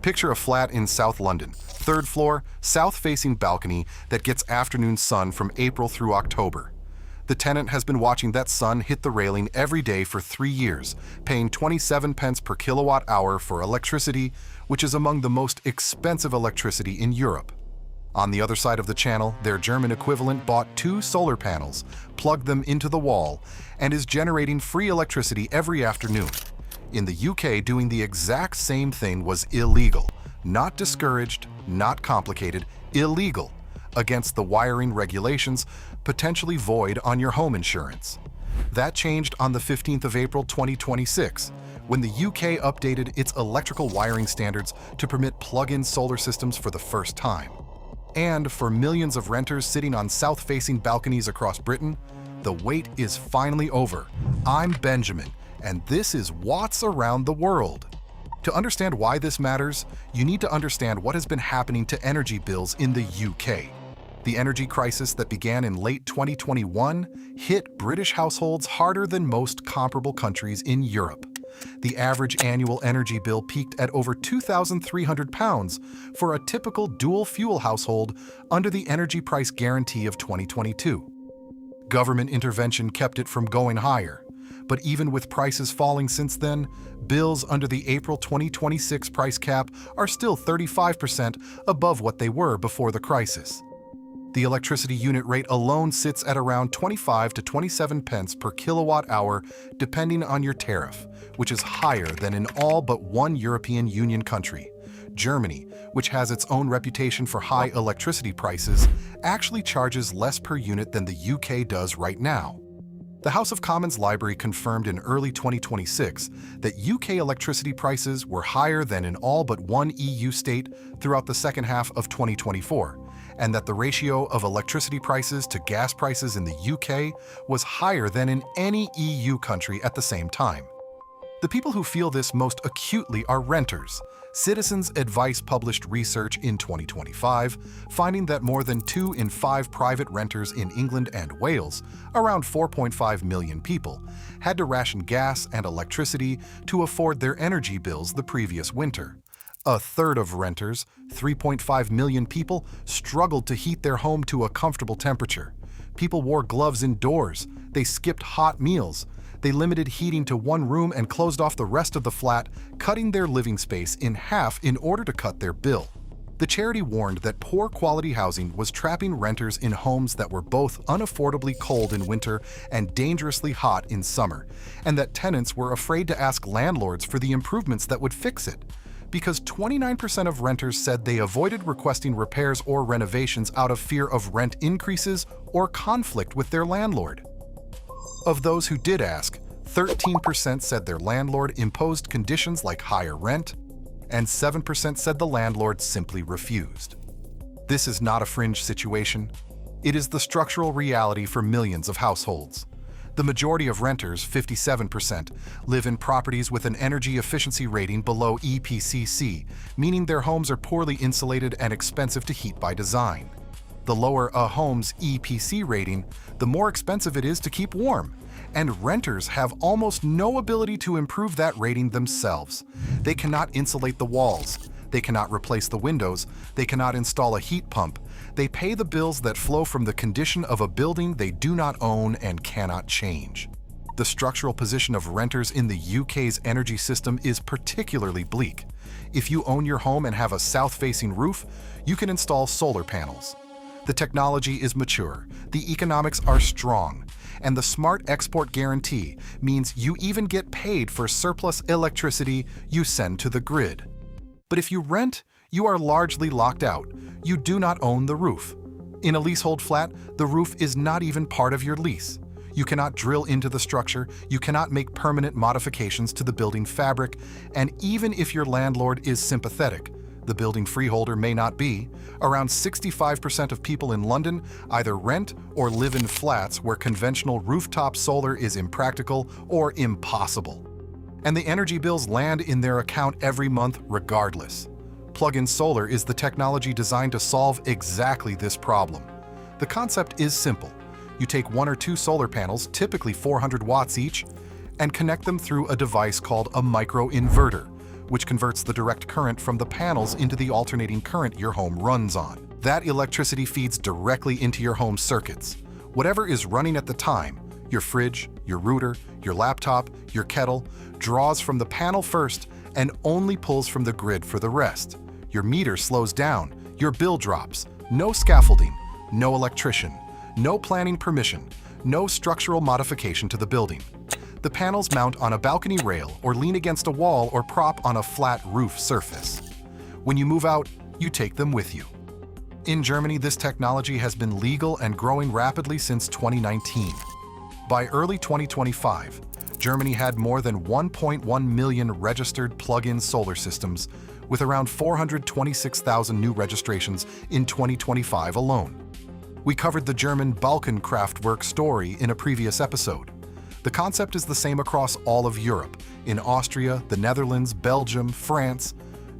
Picture a flat in South London, third floor, south-facing balcony that gets afternoon sun from April through October. The tenant has been watching that sun hit the railing every day for 3 years, paying 27 pence per kilowatt hour for electricity, which is among the most expensive electricity in Europe. On the other side of the channel, their German equivalent bought 2 solar panels, plugged them into the wall, and is generating free electricity every afternoon. In the UK, doing the exact same thing was illegal. Not discouraged, not complicated, illegal, against the wiring regulations, potentially void on your home insurance. That changed on the 15th of April 2026, when the UK updated its electrical wiring standards to permit plug-in solar systems for the first time. And for millions of renters sitting on south-facing balconies across Britain, the wait is finally over. I'm Benjamin, and this is Watts Around the World. To understand why this matters, you need to understand what has been happening to energy bills in the UK. The energy crisis that began in late 2021 hit British households harder than most comparable countries in Europe. The average annual energy bill peaked at over £2,300 for a typical dual-fuel household under the energy price guarantee of 2022. Government intervention kept it from going higher, but even with prices falling since then, bills under the April 2026 price cap are still 35% above what they were before the crisis. The electricity unit rate alone sits at around 25 to 27 pence per kilowatt hour, depending on your tariff, which is higher than in all but one European Union country. Germany, which has its own reputation for high electricity prices, actually charges less per unit than the UK does right now. The House of Commons Library confirmed in early 2026 that UK electricity prices were higher than in all but one EU state throughout the second half of 2024, and that the ratio of electricity prices to gas prices in the UK was higher than in any EU country at the same time. The people who feel this most acutely are renters. Citizens Advice published research in 2025, finding that more than 2 in 5 private renters in England and Wales, around 4.5 million people, had to ration gas and electricity to afford their energy bills the previous winter. A third of renters, 3.5 million people, struggled to heat their home to a comfortable temperature. People wore gloves indoors. They skipped hot meals. They limited heating to one room and closed off the rest of the flat, cutting their living space in half in order to cut their bill. The charity warned that poor quality housing was trapping renters in homes that were both unaffordably cold in winter and dangerously hot in summer, and that tenants were afraid to ask landlords for the improvements that would fix it. Because 29% of renters said they avoided requesting repairs or renovations out of fear of rent increases or conflict with their landlord. Of those who did ask, 13% said their landlord imposed conditions like higher rent, and 7% said the landlord simply refused. This is not a fringe situation. It is the structural reality for millions of households. The majority of renters, 57%, live in properties with an energy efficiency rating below EPCC, meaning their homes are poorly insulated and expensive to heat by design. The lower a home's EPC rating, the more expensive it is to keep warm. And renters have almost no ability to improve that rating themselves. They cannot insulate the walls. They cannot replace the windows. They cannot install a heat pump. They pay the bills that flow from the condition of a building they do not own and cannot change. The structural position of renters in the UK's energy system is particularly bleak. If you own your home and have a south-facing roof, you can install solar panels. The technology is mature, the economics are strong, and the Smart Export Guarantee means you even get paid for surplus electricity you send to the grid. But if you rent, you are largely locked out. You do not own the roof. In a leasehold flat, the roof is not even part of your lease. You cannot drill into the structure, you cannot make permanent modifications to the building fabric, and even if your landlord is sympathetic, the building freeholder may not be. Around 65% of people in London either rent or live in flats where conventional rooftop solar is impractical or impossible. And the energy bills land in their account every month regardless. Plug-in solar is the technology designed to solve exactly this problem. The concept is simple. You take 1 or 2 solar panels, typically 400 watts each, and connect them through a device called a microinverter, which converts the direct current from the panels into the alternating current your home runs on. That electricity feeds directly into your home circuits. Whatever is running at the time, your fridge, your router, your laptop, your kettle, draws from the panel first and only pulls from the grid for the rest. Your meter slows down, your bill drops. No scaffolding, no electrician, no planning permission, no structural modification to the building. The panels mount on a balcony rail or lean against a wall or prop on a flat roof surface. When you move out, you take them with you. In Germany, this technology has been legal and growing rapidly since 2019. By early 2025, Germany had more than 1.1 million registered plug-in solar systems, with around 426,000 new registrations in 2025 alone. We covered the German Balkenkraftwerk story in a previous episode. The concept is the same across all of Europe, in Austria, the Netherlands, Belgium, France.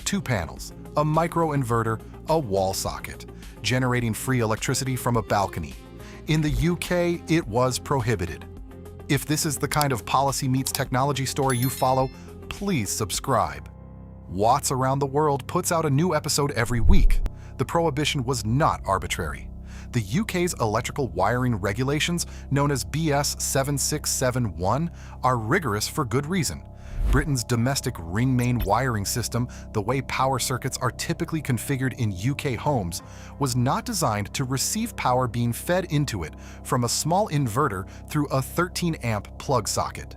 2 panels, a microinverter, a wall socket, generating free electricity from a balcony. In the UK, it was prohibited. If this is the kind of policy meets technology story you follow, please subscribe. Watts Around the World puts out a new episode every week. The prohibition was not arbitrary. The UK's electrical wiring regulations, known as BS 7671, are rigorous for good reason. Britain's domestic ring main wiring system, the way power circuits are typically configured in UK homes, was not designed to receive power being fed into it from a small inverter through a 13-amp plug socket.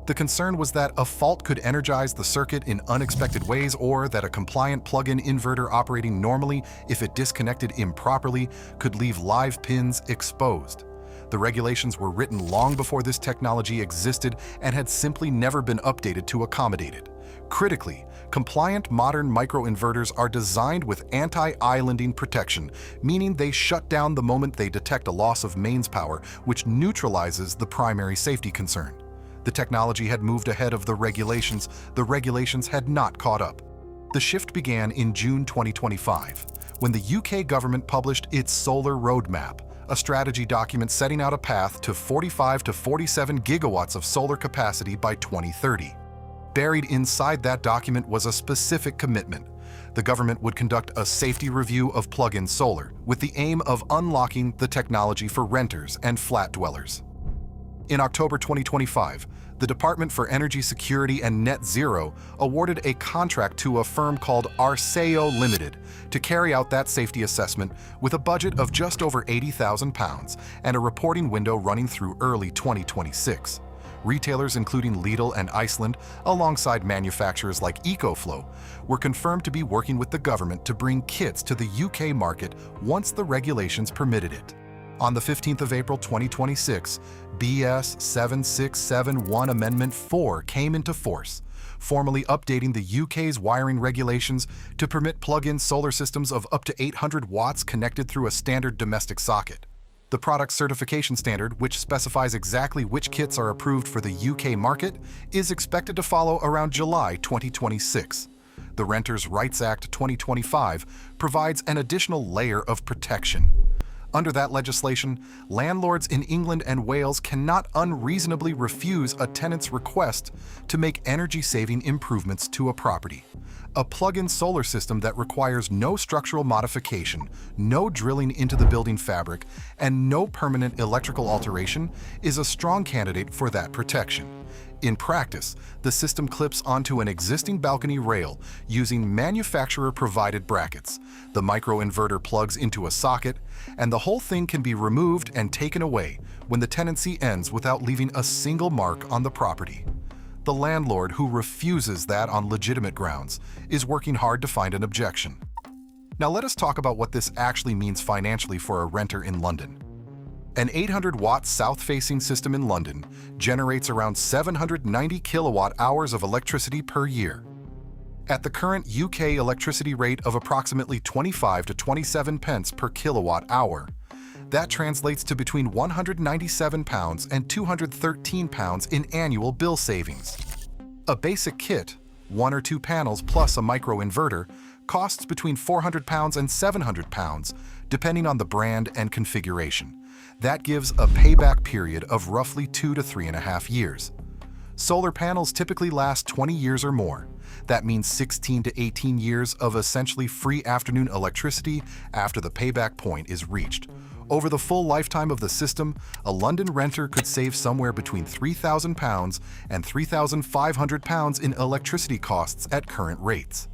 The concern was that a fault could energize the circuit in unexpected ways, or that a compliant plug-in inverter operating normally, if it disconnected improperly, could leave live pins exposed. The regulations were written long before this technology existed and had simply never been updated to accommodate it. Critically, compliant modern microinverters are designed with anti-islanding protection, meaning they shut down the moment they detect a loss of mains power, which neutralizes the primary safety concern. The technology had moved ahead of the regulations had not caught up. The shift began in June 2025, when the UK government published its Solar Roadmap, a strategy document setting out a path to 45 to 47 gigawatts of solar capacity by 2030. Buried inside that document was a specific commitment. The government would conduct a safety review of plug-in solar, with the aim of unlocking the technology for renters and flat dwellers. In October 2025, the Department for Energy Security and Net Zero awarded a contract to a firm called Arseo Limited to carry out that safety assessment with a budget of just over £80,000 and a reporting window running through early 2026. Retailers including Lidl and Iceland, alongside manufacturers like EcoFlow, were confirmed to be working with the government to bring kits to the UK market once the regulations permitted it. On the 15th of April 2026, BS 7671 Amendment 4 came into force, formally updating the UK's wiring regulations to permit plug-in solar systems of up to 800 watts connected through a standard domestic socket. The product certification standard, which specifies exactly which kits are approved for the UK market, is expected to follow around July 2026. The Renters' Rights Act 2025 provides an additional layer of protection. Under that legislation, landlords in England and Wales cannot unreasonably refuse a tenant's request to make energy-saving improvements to a property. A plug-in solar system that requires no structural modification, no drilling into the building fabric, and no permanent electrical alteration is a strong candidate for that protection. In practice, the system clips onto an existing balcony rail using manufacturer-provided brackets. The microinverter plugs into a socket, and the whole thing can be removed and taken away when the tenancy ends without leaving a single mark on the property. The landlord who refuses that on legitimate grounds is working hard to find an objection. Now let us talk about what this actually means financially for a renter in London. An 800-watt south-facing system in London generates around 790 kilowatt-hours of electricity per year. At the current UK electricity rate of approximately 25 to 27 pence per kilowatt-hour, that translates to between £197 and £213 in annual bill savings. A basic kit, 1 or 2 panels plus a microinverter, costs between £400 and £700, depending on the brand and configuration. That gives a payback period of roughly 2 to 3.5 years. Solar panels typically last 20 years or more, That means 16 to 18 years of essentially free afternoon electricity after the payback point is reached. Over the full lifetime of the system, a London renter could save somewhere between £3,000 and £3,500 in electricity costs at current rates.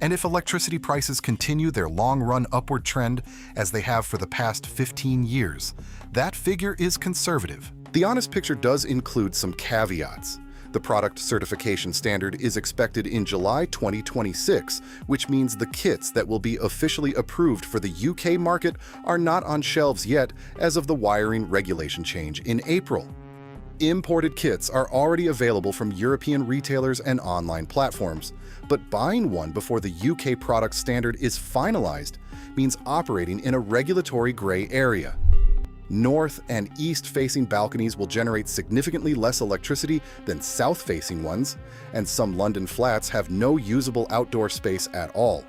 And if electricity prices continue their long-run upward trend as they have for the past 15 years, that figure is conservative. The honest picture does include some caveats. The product certification standard is expected in July 2026, which means the kits that will be officially approved for the UK market are not on shelves yet as of the wiring regulation change in April. Imported kits are already available from European retailers and online platforms, but buying one before the UK product standard is finalized means operating in a regulatory gray area. North and east-facing balconies will generate significantly less electricity than south-facing ones, and some London flats have no usable outdoor space at all.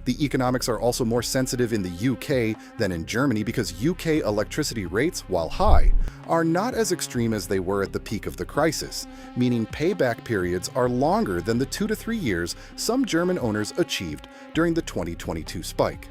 The economics are also more sensitive in the UK than in Germany because UK electricity rates, while high, are not as extreme as they were at the peak of the crisis, meaning payback periods are longer than the 2 to 3 years some German owners achieved during the 2022 spike.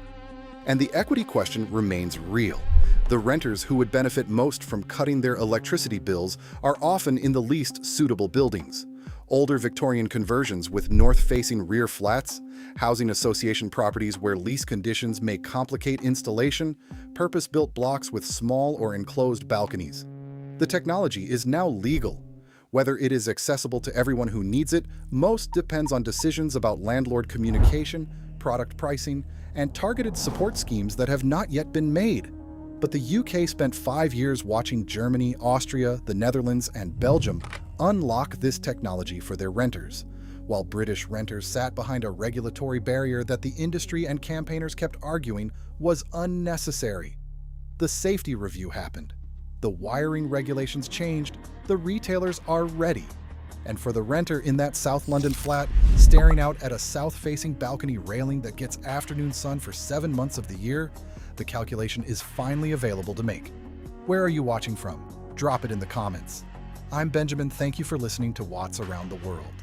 And the equity question remains real. The renters who would benefit most from cutting their electricity bills are often in the least suitable buildings. Older Victorian conversions with north-facing rear flats, housing association properties where lease conditions may complicate installation, purpose-built blocks with small or enclosed balconies. The technology is now legal. Whether it is accessible to everyone who needs it, most depends on decisions about landlord communication, product pricing, and targeted support schemes that have not yet been made. But the UK spent 5 years watching Germany, Austria, the Netherlands, and Belgium unlock this technology for their renters, while British renters sat behind a regulatory barrier that the industry and campaigners kept arguing was unnecessary. The safety review happened. The wiring regulations changed. The retailers are ready. And for the renter in that South London flat, staring out at a south-facing balcony railing that gets afternoon sun for 7 months of the year, the calculation is finally available to make. Where are you watching from? Drop it in the comments. I'm Benjamin. Thank you for listening to Watts Around the World.